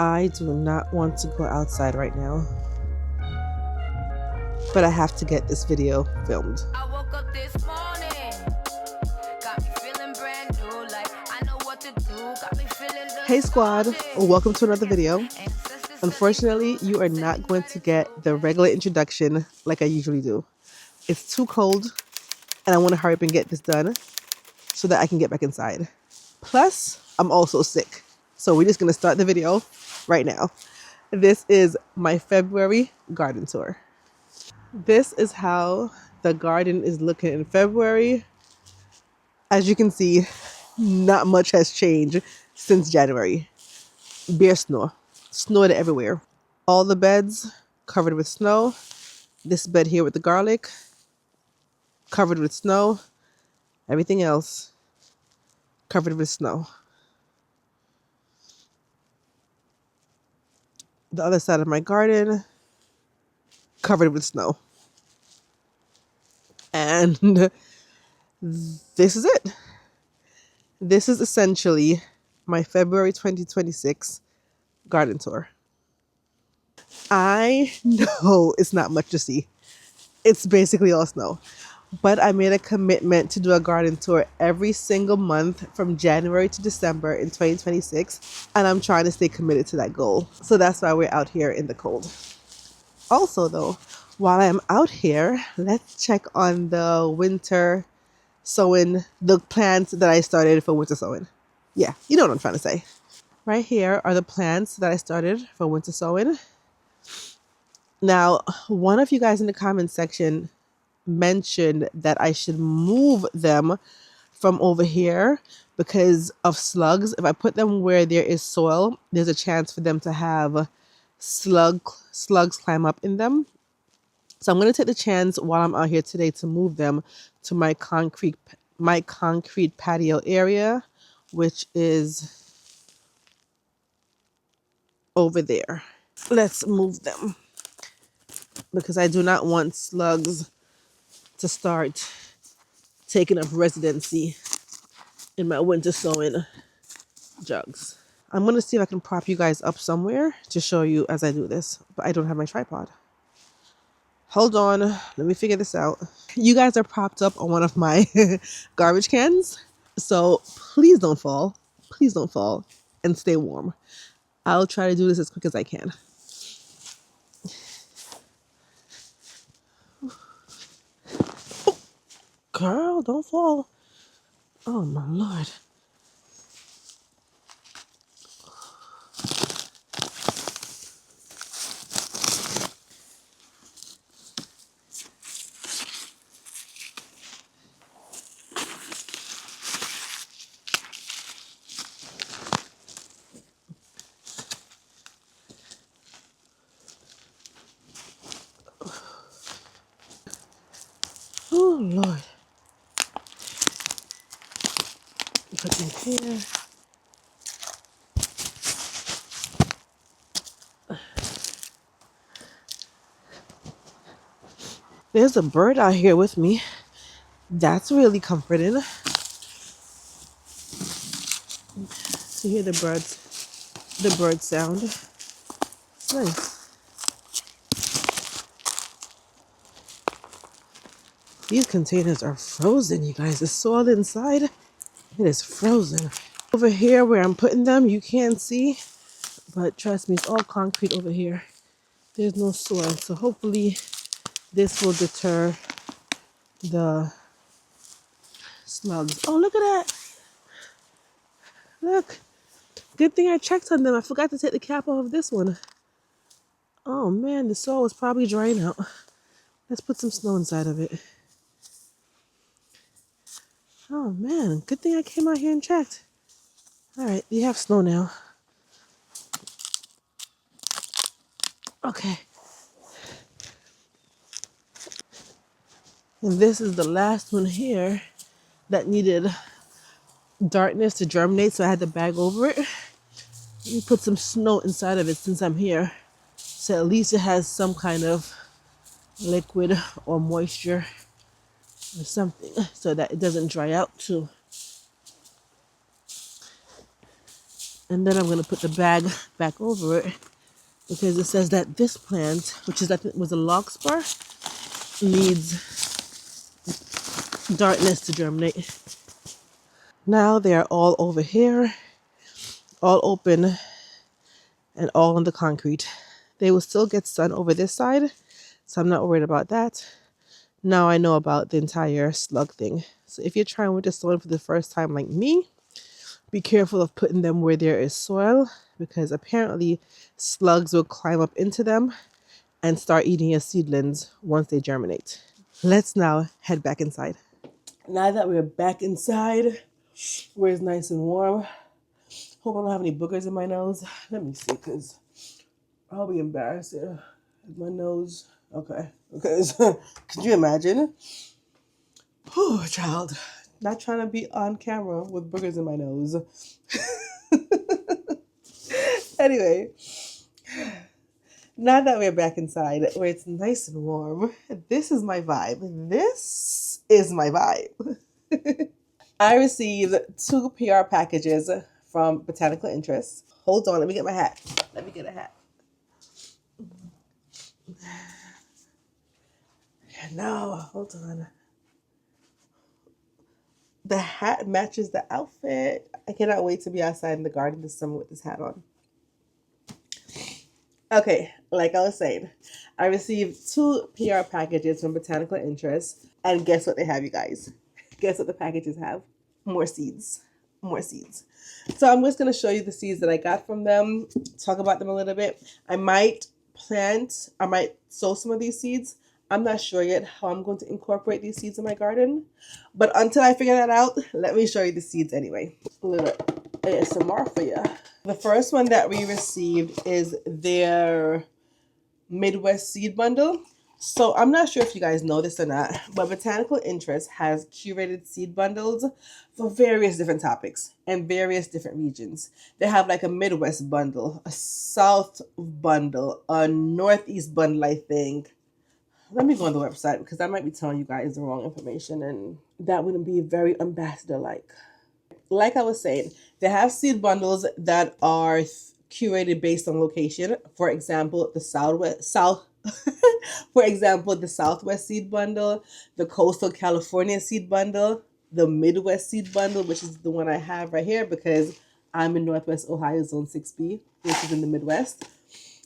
I do not want to go outside right now, but I have to get this video filmed. I woke up this morning, got me feeling brand new, like I know what to do, got me feeling Hey squad, welcome to another video. Unfortunately, you are not going to get the regular introduction like I usually do. It's too cold and I want to hurry up and get this done so that I can get back inside. Plus, I'm also sick. So we're just going to start the video right now. This is my February garden tour. This is how the garden is looking in February. As you can see, not much has changed since January. Bare snow. Snowed everywhere. All the beds covered with snow. This bed here with the garlic, covered with snow. Everything else covered with snow. The other side of my garden, covered with snow. And this is it. This is essentially my February 2026 garden tour. I know it's not much to see. It's basically all snow. But I made a commitment to do a garden tour every single month from January to December in 2026. And I'm trying to stay committed to that goal. So that's why we're out here in the cold. Also though, while I'm out here, let's check on the winter sowing, the plants that I started for winter sowing. Yeah, you know what I'm trying to say. Right here are the plants that I started for winter sowing. Now, one of you guys in the comment section mentioned that I should move them from over here because of slugs. If I put them where there is soil, there's a chance for them to have slugs climb up in them. So I'm going to take the chance while I'm out here today to move them to my concrete patio area, which is over there. Let's move them because I do not want slugs to start taking up residency in my winter sowing jugs. I'm going to see if I can prop you guys up somewhere to show you as I do this, but I don't have my tripod. Hold on, let me figure this out. You guys are propped up on one of my garbage cans, so please don't fall. Please don't fall and stay warm. I'll try to do this as quick as I can. Oh, girl, don't fall. Oh my Lord. Oh Lord. Put them here. There's a bird out here with me. That's really comforting. To hear the bird sound. It's nice. These containers are frozen, you guys. The soil inside, it is frozen. Over here where I'm putting them, you can't see, but trust me, it's all concrete over here. There's no soil, so hopefully this will deter the slugs. Oh, look at that. Look. Good thing I checked on them. I forgot to take the cap off of this one. Oh man, the soil was probably drying out. Let's put some snow inside of it. Oh man, good thing I came out here and checked. All right, we have snow now. Okay. And this is the last one here that needed darkness to germinate, so I had to bag over it. Let me put some snow inside of it since I'm here, so at least it has some kind of liquid or moisture or something so that it doesn't dry out too. And then I'm going to put the bag back over it because it says that this plant, which is I think was a larkspur, needs darkness to germinate. Now they're all over here, all open and all on the concrete. They will still get sun over this side, so I'm not worried about that. Now I know about the entire slug thing. So if you're trying winter sowing for the first time like me, be careful of putting them where there is soil because apparently slugs will climb up into them and start eating your seedlings once they germinate. Let's now head back inside. Now that we're back inside, where it's nice and warm, hope I don't have any boogers in my nose. Let me see, because I'll be embarrassed. Yeah. My nose. Okay. Could you imagine? Oh, child. Not trying to be on camera with boogers in my nose. Anyway, now that we're back inside where it's nice and warm, this is my vibe. This is my vibe. I received 2 PR packages from Botanical Interest. Hold on, let me get my hat. Let me get a hat. No, hold on. The hat matches the outfit. I cannot wait to be outside in the garden this summer with this hat on. Okay, like I was saying, I received 2 PR packages from Botanical Interest, and guess what they have, you guys? Guess what the packages have? More seeds. More seeds. So I'm just going to show you the seeds that I got from them, talk about them a little bit. I might sow some of these seeds. I'm not sure yet how I'm going to incorporate these seeds in my garden. But until I figure that out, let me show you the seeds anyway. A little ASMR for you. The first one that we received is their Midwest seed bundle. So I'm not sure if you guys know this or not, but Botanical Interest has curated seed bundles for various different topics and various different regions. They have like a Midwest bundle, a South bundle, a Northeast bundle, I think. Let me go on the website because I might be telling you guys the wrong information and that wouldn't be very ambassador-like. Like I was saying, they have seed bundles that are curated based on location. For example, the Southwest seed bundle, the Coastal California seed bundle, the Midwest seed bundle, which is the one I have right here because I'm in Northwest Ohio, Zone 6B, which is in the Midwest.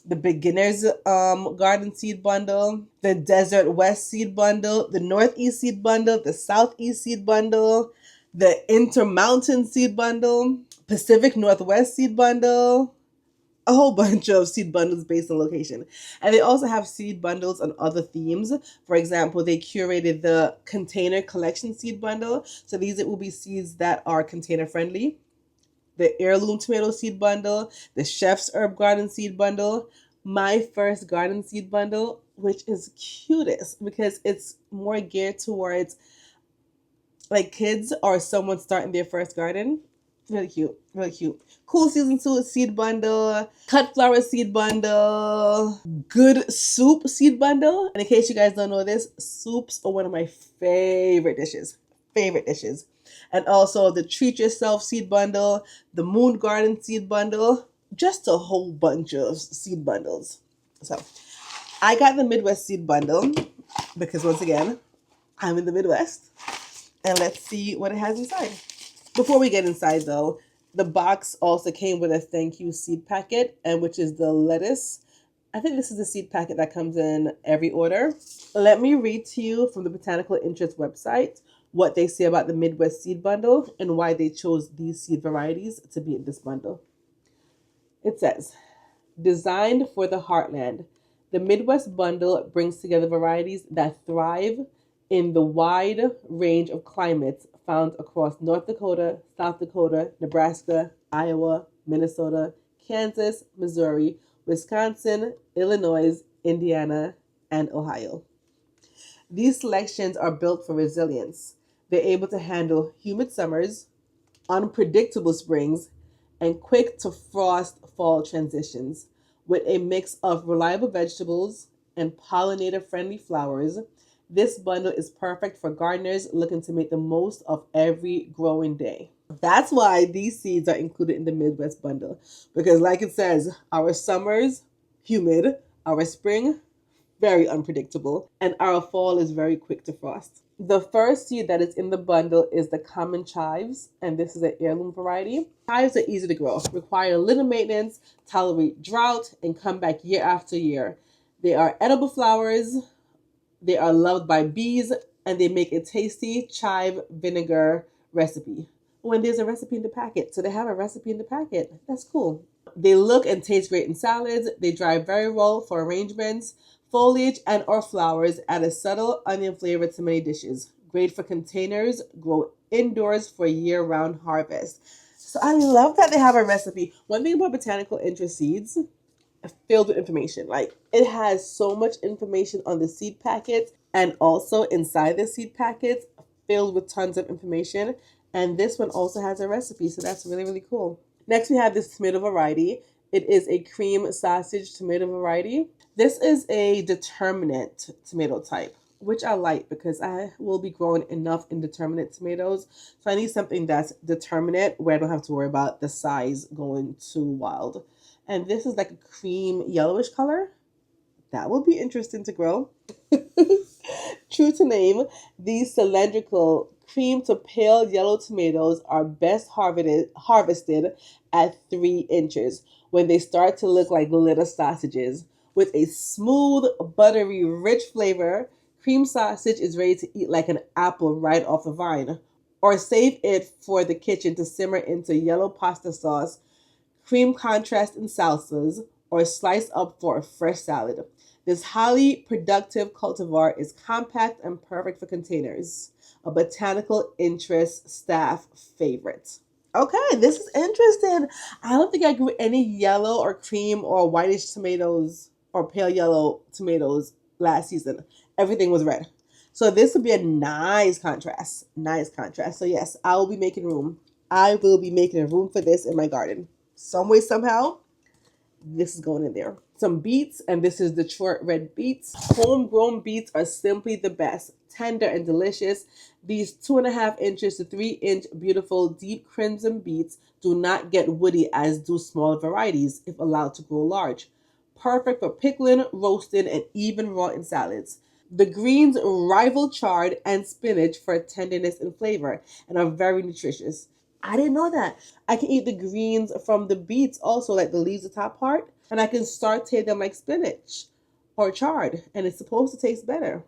The Beginner's Garden seed bundle, the Desert West seed bundle, the Northeast seed bundle, the Southeast seed bundle, the Intermountain seed bundle, Pacific Northwest seed bundle, a whole bunch of seed bundles based on location. And they also have seed bundles on other themes. For example, they curated the Container Collection seed bundle. So these will be seeds that are container friendly. The Heirloom Tomato seed bundle, the Chef's Herb Garden seed bundle, My First Garden seed bundle, which is cutest because it's more geared towards like kids or someone starting their first garden. Really cute, really cute. Cool Season 2 seed bundle, Cut Flower seed bundle, Good Soup seed bundle. And in case you guys don't know this, soups are one of my favorite dishes. And also the Treat Yourself seed bundle, the Moon Garden seed bundle, just a whole bunch of seed bundles. So I got the Midwest seed bundle because once again, I'm in the Midwest. And let's see what it has inside. Before we get inside though, the box also came with a thank you seed packet, and which is the lettuce. I think this is the seed packet that comes in every order. Let me read to you from the Botanical Interest website what they say about the Midwest seed bundle and why they chose these seed varieties to be in this bundle. It says, designed for the heartland, the Midwest bundle brings together varieties that thrive in the wide range of climates found across North Dakota, South Dakota, Nebraska, Iowa, Minnesota, Kansas, Missouri, Wisconsin, Illinois, Indiana, and Ohio. These selections are built for resilience. They're able to handle humid summers, unpredictable springs, and quick to frost fall transitions. With a mix of reliable vegetables and pollinator-friendly flowers, this bundle is perfect for gardeners looking to make the most of every growing day. That's why these seeds are included in the Midwest bundle. Because, like it says, our summers, humid, our spring, very unpredictable, and our fall is very quick to frost. The first seed that is in the bundle is the common chives, and this is an heirloom variety. Chives are easy to grow, require little maintenance, tolerate drought, and come back year after year. They are edible flowers, they are loved by bees, and they make a tasty chive vinegar recipe. When there's a recipe in the packet, so they have a recipe in the packet. That's cool. They look and taste great in salads. They dry very well for arrangements. Foliage and or flowers add a subtle onion flavor to many dishes. Great for containers. Grow indoors for year-round harvest. So I love that they have a recipe. One thing about botanical interest seeds, filled with information. Like it has so much information on the seed packets and also inside the seed packets filled with tons of information. And this one also has a recipe, so that's really, really cool. Next, we have this tomato variety. It is a cream sausage tomato variety. This is a determinate tomato type, which I like because I will be growing enough indeterminate tomatoes. So I need something that's determinate where I don't have to worry about the size going too wild. And this is like a cream yellowish color. That will be interesting to grow. True to name, these cylindrical cream to pale yellow tomatoes are best harvested at 3 inches when they start to look like little sausages. With a smooth, buttery, rich flavor, cream sausage is ready to eat like an apple right off the vine. Or save it for the kitchen to simmer into yellow pasta sauce, cream contrast in salsas, or slice up for a fresh salad. This highly productive cultivar is compact and perfect for containers. A botanical interest staff favorite. Okay, this is interesting. I don't think I grew any yellow or cream or whitish tomatoes or pale yellow tomatoes last season. Everything was red. So this would be a nice contrast. Nice contrast. So yes, I will be making room. I will be making a room for this in my garden. Some way, somehow, this is going in there. Some beets, and this is Detroit red beets. Homegrown beets are simply the best, tender and delicious. These 2.5 inches to 3 inch beautiful deep crimson beets do not get woody as do smaller varieties if allowed to grow large. Perfect for pickling, roasting, and even raw in salads. The greens rival chard and spinach for tenderness and flavor and are very nutritious. I didn't know that. I can eat the greens from the beets also, like the leaves, the top part, and I can saute them like spinach or chard, and it's supposed to taste better.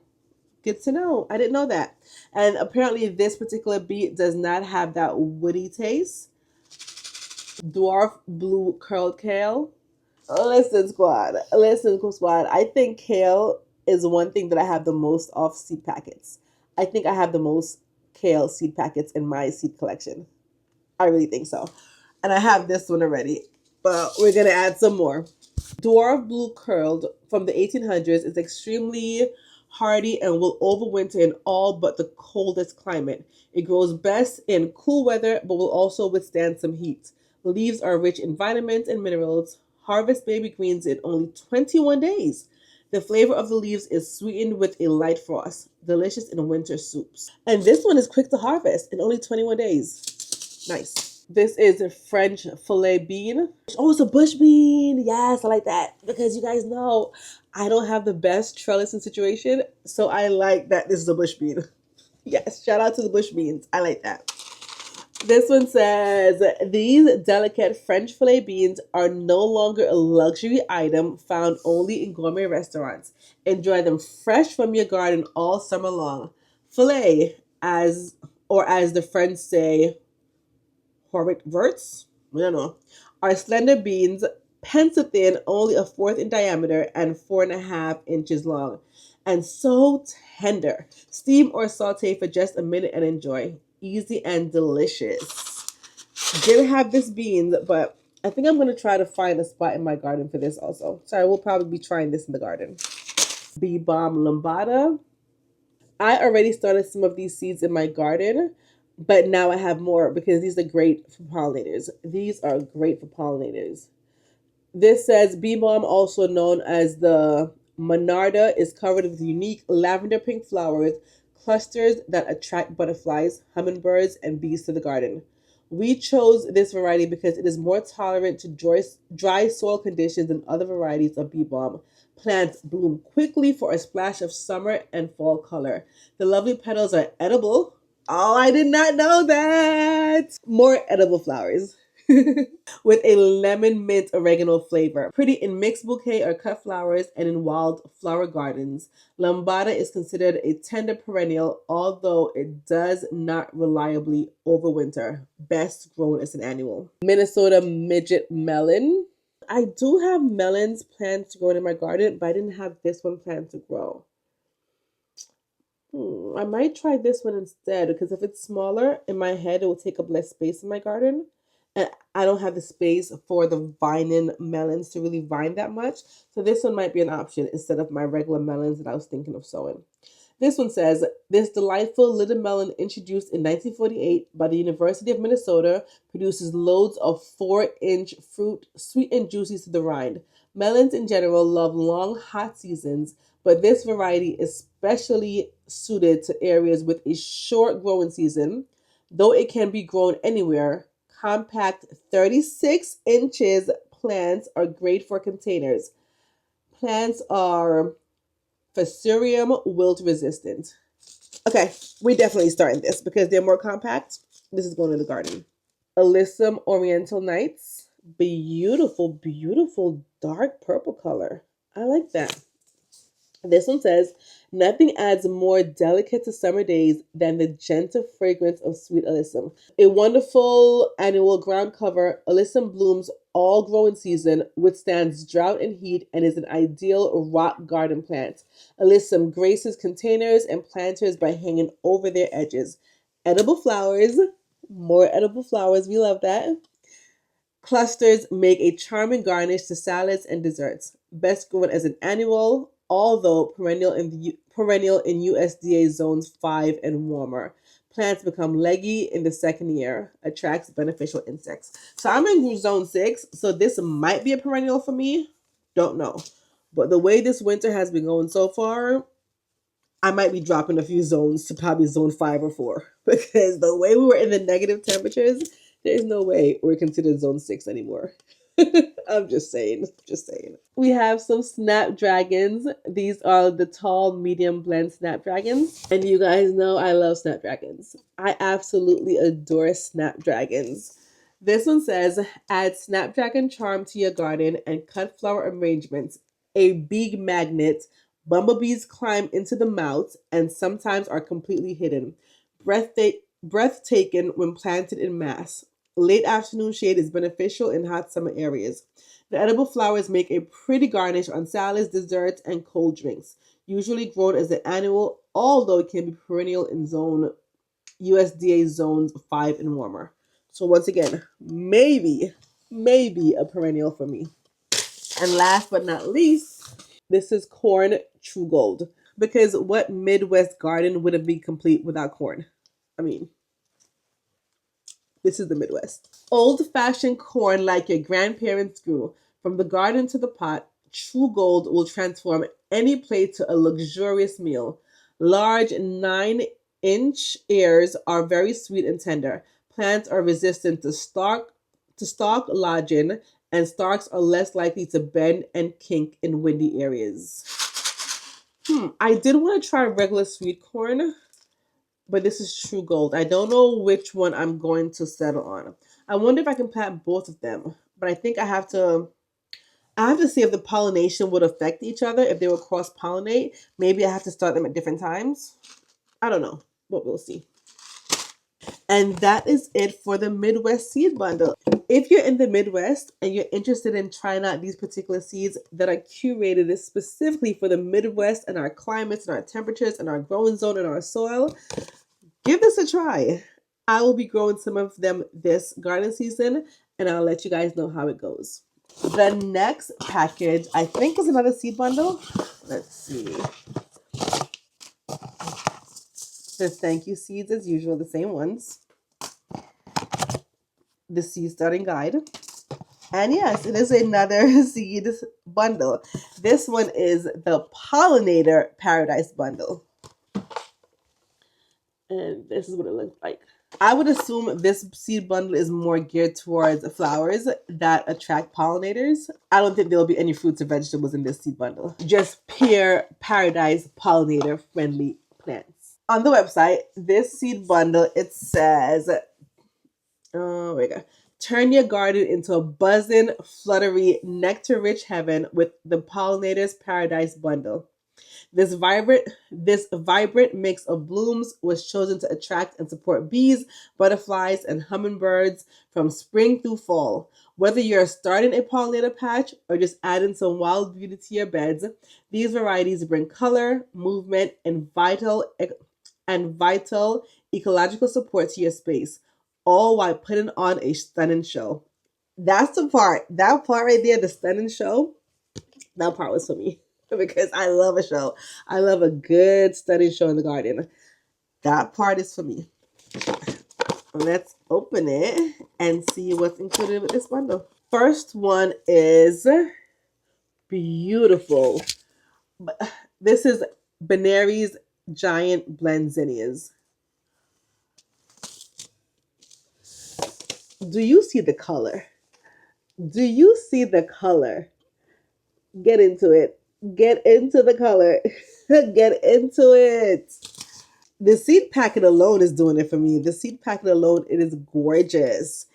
Good to know. I didn't know that. And apparently, this particular beet does not have that woody taste. Dwarf blue curled kale. Listen, squad. Listen, squad. I think kale is one thing that I have the most of seed packets. I think I have the most kale seed packets in my seed collection. I really think so. And I have this one already, but we're going to add some more. Dwarf blue curled from the 1800s is extremely hardy and will overwinter in all but the coldest climate. It grows best in cool weather but will also withstand some heat. Leaves are rich in vitamins and minerals. Harvest baby greens in only 21 days. The flavor of the leaves is sweetened with a light frost, delicious in winter soups. And this one is quick to harvest in only 21 days. Nice. This is a French filet bean. Oh, it's a bush bean. Yes, I like that. Because you guys know I don't have the best trellising situation. So I like that this is a bush bean. Yes, shout out to the bush beans. I like that. This one says, these delicate French filet beans are no longer a luxury item found only in gourmet restaurants. Enjoy them fresh from your garden all summer long. Filet, as the French say, Horwick verts, I don't know, are slender beans, pencil thin, only a fourth in diameter and 4.5 inches long, and so tender. Steam or saute for just a minute and enjoy. Easy and delicious. Didn't have this bean, but I think I'm going to try to find a spot in my garden for this also. So I will probably be trying this in the garden. Bee balm lambada. I already started some of these seeds in my garden, but now I have more because these are great for pollinators. These are great for pollinators. This says bee balm, also known as the Monarda, is covered with unique lavender pink flowers, clusters that attract butterflies, hummingbirds, and bees to the garden. We chose this variety because it is more tolerant to dry soil conditions than other varieties of bee balm. Plants bloom quickly for a splash of summer and fall color. The lovely petals are edible. Oh, I did not know that. More edible flowers. With a lemon mint oregano flavor. Pretty in mixed bouquet or cut flowers and in wild flower gardens. Lambada is considered a tender perennial, although it does not reliably overwinter. Best grown as an annual. Minnesota midget melon. I do have melons planned to grow in my garden, but I didn't have this one planned to grow. I might try this one instead because if it's smaller in my head, it will take up less space in my garden. And I don't have the space for the vining melons to really vine that much. So this one might be an option instead of my regular melons that I was thinking of sowing. This one says, this delightful little melon introduced in 1948 by the University of Minnesota produces loads of 4-inch fruit, sweet and juicy to the rind. Melons in general love long, hot seasons, but this variety is especially suited to areas with a short growing season. Though it can be grown anywhere, compact 36 inches plants are great for containers. Plants are Fusarium wilt resistant. Okay, we definitely starting this because they're more compact. This is going in the garden. Alyssum Oriental Nights. Beautiful, beautiful dark purple color. I like that. This one says, nothing adds more delicate to summer days than the gentle fragrance of sweet alyssum. A wonderful annual ground cover, alyssum blooms all growing season, withstands drought and heat, and is an ideal rock garden plant. Alyssum graces containers and planters by hanging over their edges. Edible flowers, more edible flowers, we love that. Clusters make a charming garnish to salads and desserts. Best grown as an annual, although perennial in USDA zones 5 and warmer. Plants become leggy in the second year. Attracts beneficial insects. So I'm in zone 6, so this might be a perennial for me. Don't know. But the way this winter has been going so far, I might be dropping a few zones to probably zone 5 or 4 because the way we were in the negative temperatures, there's no way we're considered zone 6 anymore. I'm just saying, just saying. We have some snapdragons. These are the tall, medium blend snapdragons. And you guys know I love snapdragons. I absolutely adore snapdragons. This one says, add snapdragon charm to your garden and cut flower arrangements. A big magnet. Bumblebees climb into the mouth and sometimes are completely hidden. Breathtaking when planted in mass. Late afternoon shade is beneficial in hot summer areas. The edible flowers make a pretty garnish on salads, desserts, and cold drinks. Usually grown as an annual, although it can be perennial in USDA zones 5 and warmer. So once again, maybe a perennial for me. And last but not least, this is corn true gold. Because what Midwest garden wouldn't be complete without corn? I mean, this is the Midwest. Old-fashioned corn like your grandparents grew. From the garden to the pot, true gold will transform any plate to a luxurious meal. Large 9-inch ears are very sweet and tender. Plants are resistant to stalk lodging, and stalks are less likely to bend and kink in windy areas. I did want to try regular sweet corn, but this is true gold. I don't know which one I'm going to settle on. I wonder if I can plant both of them, but I think I have to see if the pollination would affect each other, if they will cross pollinate. Maybe I have to start them at different times. I don't know, but we'll see. And that is it for the Midwest seed bundle. If you're in the Midwest and you're interested in trying out these particular seeds that are curated specifically for the Midwest and our climates and our temperatures and our growing zone and our soil, give this a try. I will be growing some of them this garden season, and I'll let you guys know how it goes. The next package, I think, is another seed bundle. Let's see. There's thank you seeds as usual, the same ones. The seed starting guide. And yes, it is another seed bundle. This one is the Pollinator Paradise Bundle. And this is what it looks like. I would assume this seed bundle is more geared towards flowers that attract pollinators. I don't think there will be any fruits or vegetables in this seed bundle. Just pure paradise pollinator friendly plants. On the website, this seed bundle, it says, oh, there we go. Turn your garden into a buzzing, fluttery, nectar-rich heaven with the Pollinator's Paradise Bundle. This vibrant mix of blooms was chosen to attract and support bees, butterflies, and hummingbirds from spring through fall. Whether you're starting a pollinator patch or just adding some wild beauty to your beds, these varieties bring color, movement, and vital ecological support to your space, all while putting on a stunning show. That's the part. That part right there, the stunning show, that part was for me because I love a show. I love a good stunning show in the garden. That part is for me. Let's open it and see what's included with this bundle. First one is beautiful. This is Benary's Giant Blend Zinnias. Do you see the color? Do you see the color? Get into it. Get into the color. Get into it. The seed packet alone is doing it for me. The seed packet alone, it is gorgeous.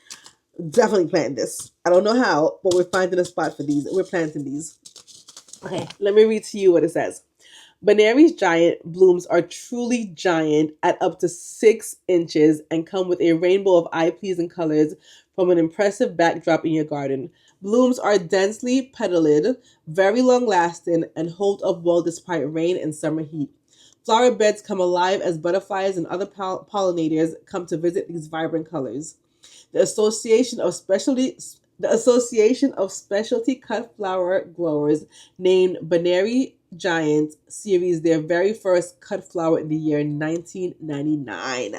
Definitely plant this. I don't know how, but we're finding a spot for these. We're planting these. Okay, let me read to you what it says. Benary's giant blooms are truly giant at up to 6 inches and come with a rainbow of eye-pleasing colors from an impressive backdrop in your garden. Blooms are densely petaled, very long-lasting, and hold up well despite rain and summer heat. Flower beds come alive as butterflies and other pollinators come to visit these vibrant colors. The Association of Specialty Cut Flower Growers named Benary Giant series their very first cut flower in the year 1999.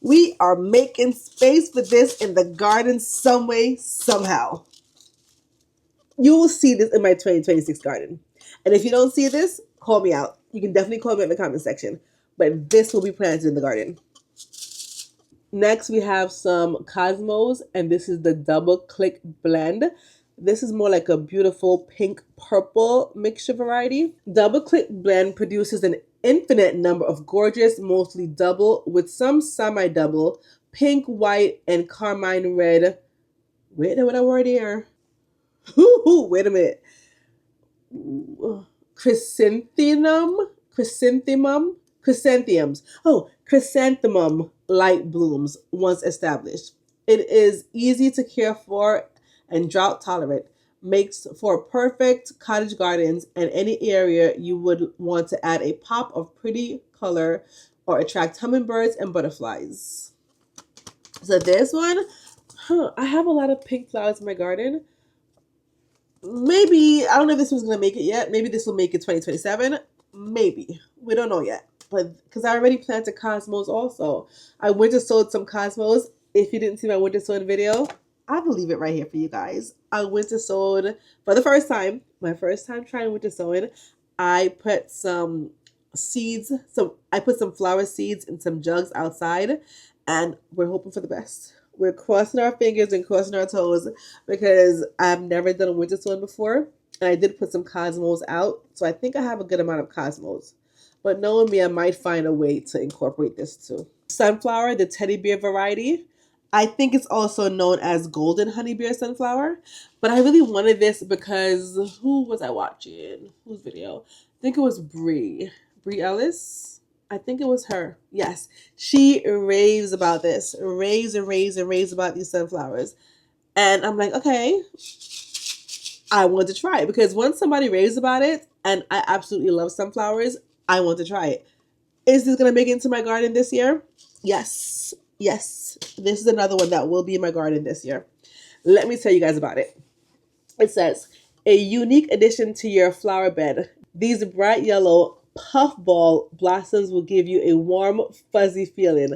We are making space for this in the garden some way, somehow. You will see this in my 2026 garden. And if you don't see this, call me out. You can definitely call me in the comment section. But this will be planted in the garden. Next, we have some Cosmos, and this is the Double Click Blend. This is more like a beautiful pink-purple mixture variety. Double Click Blend produces an infinite number of gorgeous, mostly double, with some semi-double, pink, white, and carmine red. Wait, what a word here. Wait a minute. Chrysanthemums. Oh, chrysanthemum light blooms once established. It is easy to care for and drought tolerant. Makes for perfect cottage gardens and any area you would want to add a pop of pretty color or attract hummingbirds and butterflies. So this one, I have a lot of pink flowers in my garden. Maybe, I don't know if this one's going to make it yet. Maybe this will make it 2027. Maybe. We don't know yet. But because I already planted Cosmos also. I winter sowed some Cosmos. If you didn't see my winter sowing video, I will leave it right here for you guys. I winter sowed for the first time. My first time trying winter sowing. I put some seeds. I put some flower seeds in some jugs outside. And we're hoping for the best. We're crossing our fingers and crossing our toes because I've never done a winter sowing before. And I did put some Cosmos out. So I think I have a good amount of Cosmos. But knowing me, I might find a way to incorporate this too. Sunflower, the teddy bear variety. I think it's also known as golden honey bear sunflower. But I really wanted this because who was I watching? Whose video? I think it was Brie Ellis. I think it was her. Yes. She raves about this. Raves about these sunflowers. And I'm like, okay, I want to try it. Because once somebody raves about it, and I absolutely love sunflowers, I want to try it. Is this going to make it into my garden this year? Yes. Yes. This is another one that will be in my garden this year. Let me tell you guys about it. It says, a unique addition to your flower bed. These bright yellow puffball blossoms will give you a warm, fuzzy feeling.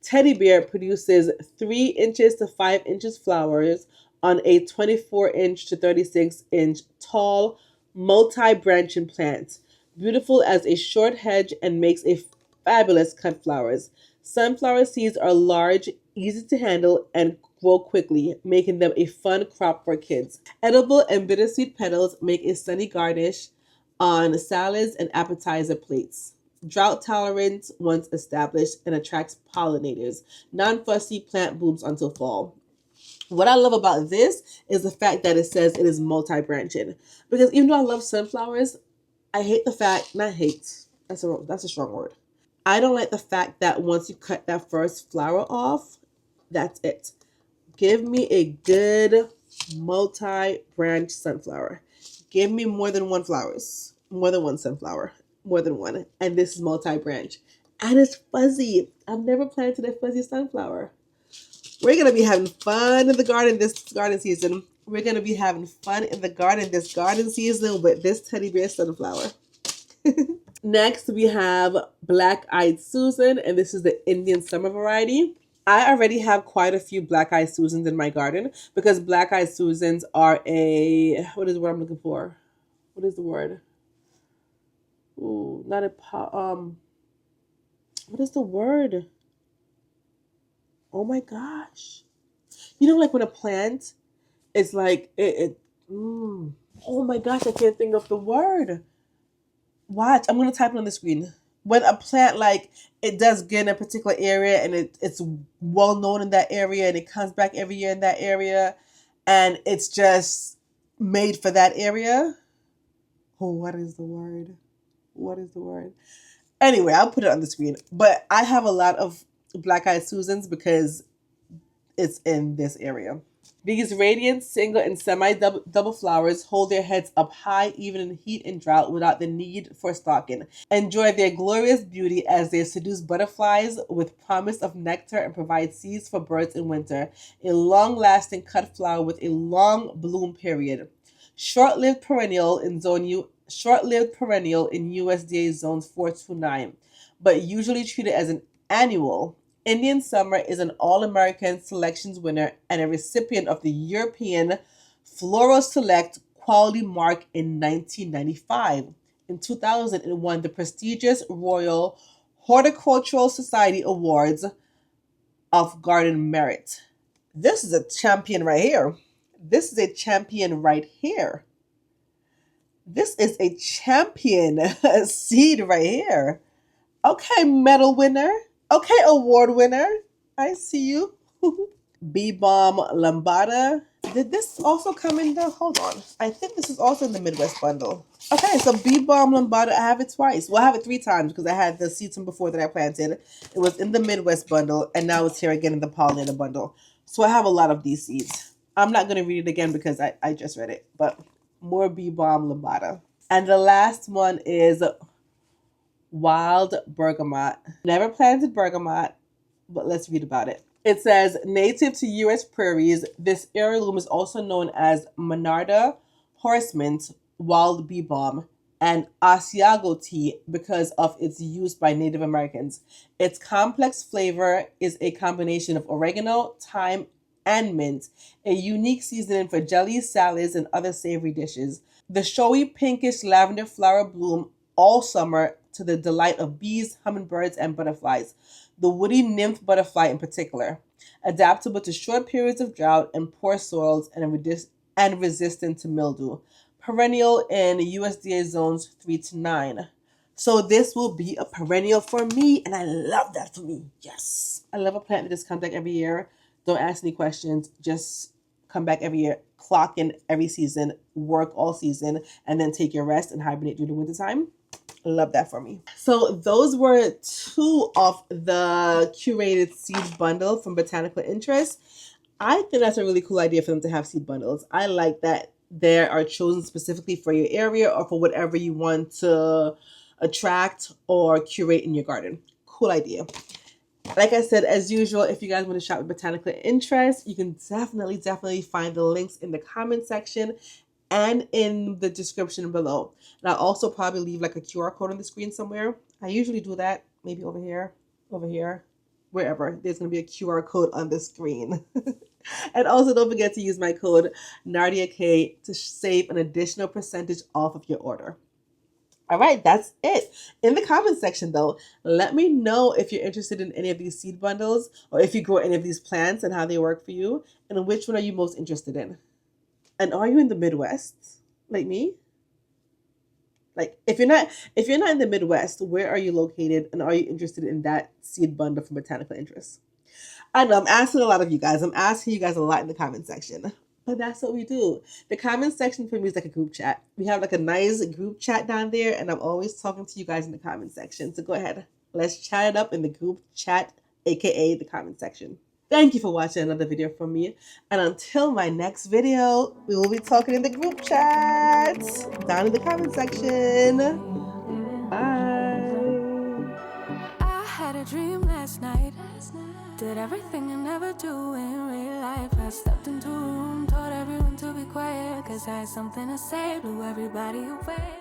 Teddy bear produces 3 inches to 5 inches flowers on a 24-inch to 36-inch tall, multi-branching plant. Beautiful as a short hedge and makes a fabulous cut flowers. Sunflower seeds are large, easy to handle, and grow quickly, making them a fun crop for kids. Edible and bittersweet petals make a sunny garnish on salads and appetizer plates. Drought tolerant once established and attracts pollinators. Non fussy plant blooms until fall. What I love about this is the fact that it says it is multi branching. Because even though I love sunflowers, I hate the fact, not hate, that's a strong word. I don't like the fact that once you cut that first flower off, that's it. Give me a good multi-branch sunflower. Give me more than one flowers, more than one sunflower, more than one. And this is multi-branch. And it's fuzzy. I've never planted a fuzzy sunflower. We're going to be having fun in the garden this garden season. We're going to be having fun in the garden this garden season with this teddy bear sunflower. Next, we have Black Eyed Susan, and this is the Indian summer variety. I already have quite a few Black Eyed Susans in my garden because Black Eyed Susans are what is the word I'm looking for? What is the word? Ooh, not what is the word? Oh my gosh. You know, like when a plant is like, oh my gosh, I can't think of the word. Watch, I'm going to type it on the screen. When a plant, like, it does good in a particular area and it's well known in that area and it comes back every year in that area and it's just made for that area. Oh, what is the word? What is the word? Anyway, I'll put it on the screen. But I have a lot of Black Eyed Susans because it's in this area. These radiant single and semi-double flowers hold their heads up high even in heat and drought without the need for stalking. Enjoy their glorious beauty as they seduce butterflies with promise of nectar and provide seeds for birds in winter. A long-lasting cut flower with a long bloom period. Short-lived perennial in USDA zones 429, but usually treated as an annual. Indian Summer is an All-American Selections winner and a recipient of the European Floral Select Quality Mark in 1995. In 2000, it won the prestigious Royal Horticultural Society Awards of Garden Merit. This is a champion right here. This is a champion right here. This is a champion seed right here. Okay, medal winner. Okay, award winner. I see you. Bee Balm Lambada. Did this also come in the... Hold on. I think this is also in the Midwest bundle. Okay, so Bee Balm Lambada, I have it twice. Well, I have it 3 times because I had the seeds from before that I planted. It was in the Midwest bundle, and now it's here again in the Pollinator bundle. So I have a lot of these seeds. I'm not going to read it again because I just read it. But more Bee Balm Lambada. And the last one is Wild Bergamot. Never planted bergamot, but let's read about it. It says, native to U.S. prairies, this heirloom is also known as Monarda, horsemint, wild bee balm, and Asiago tea because of its use by Native Americans. Its complex flavor is a combination of oregano, thyme, and mint, a unique seasoning for jellies, salads, and other savory dishes. The showy pinkish lavender flower bloom all summer to the delight of bees, hummingbirds, and butterflies. The woody nymph butterfly in particular, adaptable to short periods of drought and poor soils and resistant to mildew. Perennial in USDA zones 3 to 9. So this will be a perennial for me, and I love that for me. Yes. I love a plant that just comes back every year. Don't ask any questions. Just come back every year, clock in every season, work all season, and then take your rest and hibernate during the wintertime. Love that for me. So those were 2 of the curated seed bundle from Botanical Interest. I think that's a really cool idea for them to have seed bundles. I like that they are chosen specifically for your area or for whatever you want to attract or curate in your garden. Cool idea. Like I said, as usual, if you guys want to shop with Botanical Interest, you can definitely find the links in the comment section and in the description below. And I'll also probably leave like a QR code on the screen somewhere. I usually do that, maybe over here, wherever. There's going to be a QR code on the screen. And also don't forget to use my code NardiaK to save an additional percentage off of your order. All right, that's it. In the comment section, though, let me know if you're interested in any of these seed bundles or if you grow any of these plants and how they work for you, and which one are you most interested in. And are you in the Midwest like me? Like if you're not in the Midwest, where are you located and are you interested in that seed bundle for botanical interest? I know I'm asking a lot of you guys. I'm asking you guys a lot in the comment section. But that's what we do. The comment section for me is like a group chat. We have like a nice group chat down there, and I'm always talking to you guys in the comment section. So go ahead. Let's chat it up in the group chat, aka the comment section. Thank you for watching another video from me. And until my next video, we will be talking in the group chat down in the comment section. Bye. I had a dream last night. Did everything I never do in real life. I stepped into a room, told everyone to be quiet, 'cause I had something to say, blew everybody away.